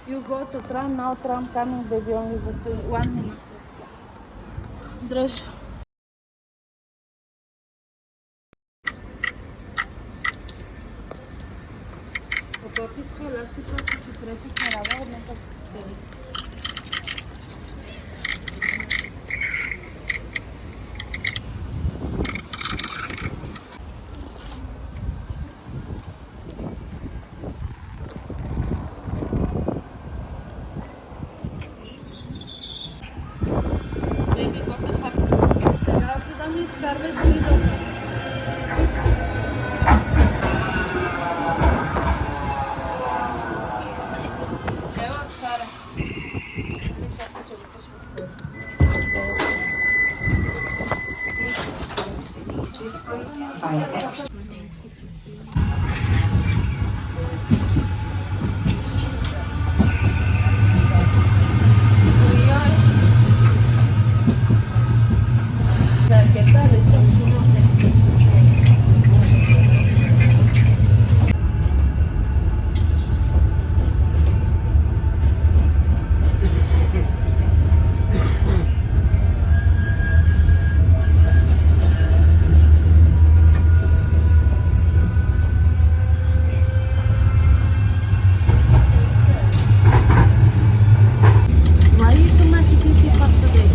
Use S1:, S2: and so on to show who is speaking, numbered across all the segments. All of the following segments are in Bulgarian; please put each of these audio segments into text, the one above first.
S1: You go to tram, now tram coming, baby, only with 1 minute. Дръж. Потопи с халя си, който че трети харава, нека си пели. Baby, what the heck? Сега отива ми изкарвай дори дома. Ела, кара. Why you so much beauty for today?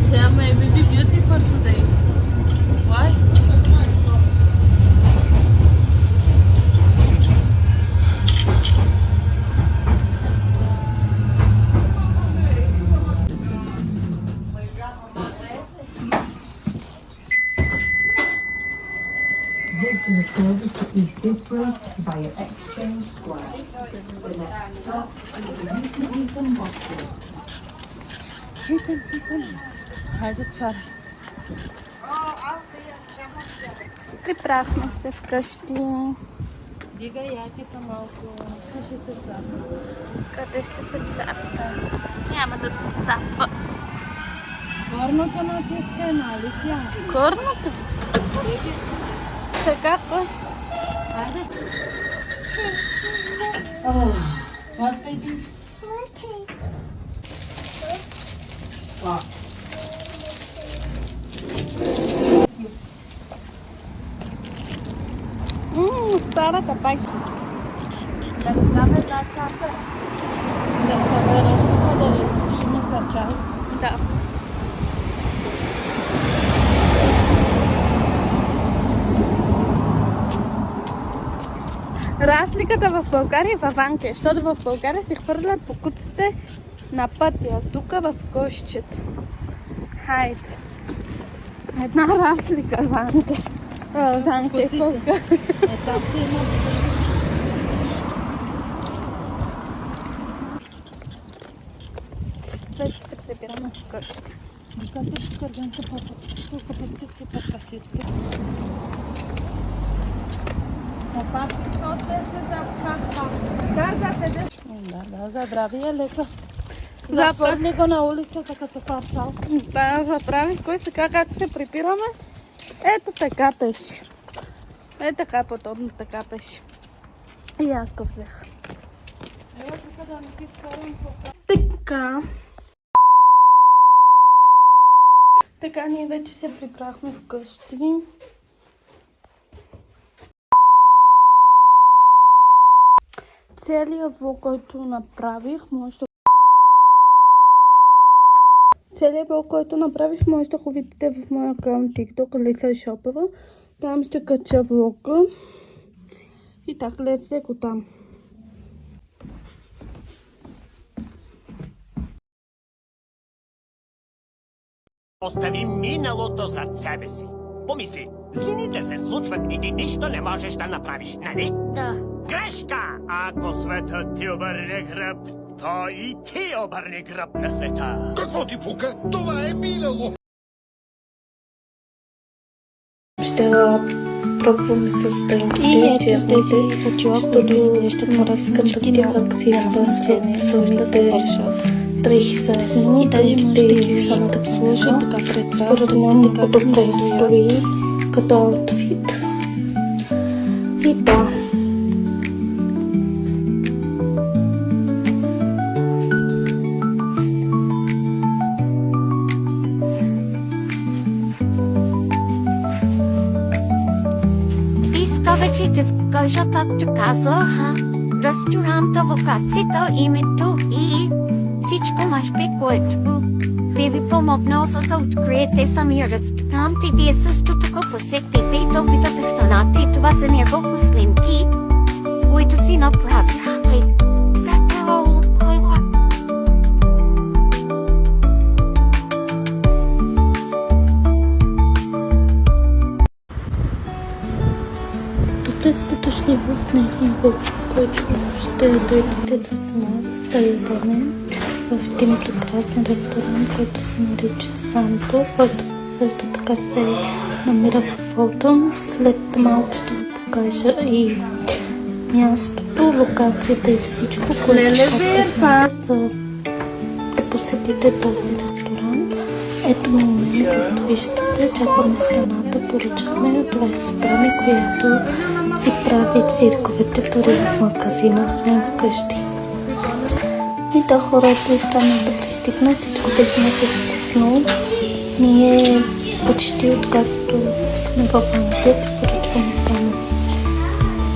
S1: Say, my baby beauty for today. Why?
S2: This is a service to East Didsbury via Exchange Square. The next stop is Newton Boston.
S1: Хайде, това. Приправихме се вкъщи. Дигай яките малко. Ти ще се цапа. Къде ще се цапа? Няма да се цапа. Корното натискай, нали тя? Корното? Сега път. Хайде. What, baby? Стара капак. Да го даме за чака. Да събереш тук, да я сушим за чай. Да. Разликата в България и в Англия, защото в България се хвърлят покуците на пътя, а тук в кошчета. Хайде. Една разлика за Англия. За Англия и България. Там си има. Вече се прибираме вкъщи. Докато си скъргам се по пъти си по-кашитки. Да, забрави леко. Зафърли го на улицата като парцал. Да, забравих кой сега как се припираме. Ето така беше. Ето така подобно така беше. И аз го взех. Така. Така ние вече се прибрахме вкъщи. Целият влог, който направих, може да го видите в моя акаунт TikTok, Лиса Шопова. Там ще кача влога. И така, гледайте го там.
S3: Остави миналото зад себе си. Помисли, злините се случват и ти нищо не можеш да направиш, нали?
S4: Да.
S3: Грешка! Ако светът ти обърне гръб, то и ти обърне гръб на света.
S5: Какво ти пука? Това е минало!
S1: Ще пробваме с тънките
S4: И
S1: и черните,
S4: тези рачила,
S1: защото
S4: които изглеждат на
S1: разкачките пък си изпъскват самите дрехи заедно.
S4: И даже може да ги
S1: само да
S4: сложа така пред вас,
S1: според мен
S4: така
S1: по-добре
S4: да стоят.
S1: стои като аутфит. И да.
S5: Изкавачите вкажа, както казаха. Ресторанта локацията, името и всичко може би, което би ви помогнало за да откриете самия ресторант и вие също така посетите и да видите храната и това са няколко снимки, които си направиха.
S1: Влезте точно в дневния влог, който ще дойдете с нас да ядеме в един прекрасен ресторант, който се нарича Санто, който също така се намира в Олтън. След малко ще ви покажа и мястото, локацията и всичко, което ще знаете за да посетите този ресторант. Ето ми, както виждате, чакаме храната, поръчахме от това сестра ми, която си прави цирковете пари в магазина, освен вкъщи. И да, хората и храната пристигна, всичко беше много вкусно. Ние почти откакто сме в Англия си поръчваме само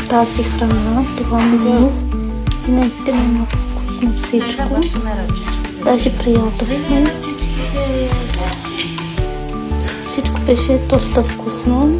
S1: тази храна, това меню. И наистина е много вкусно всичко. Даже приятелно. Всичко беше доста вкусно.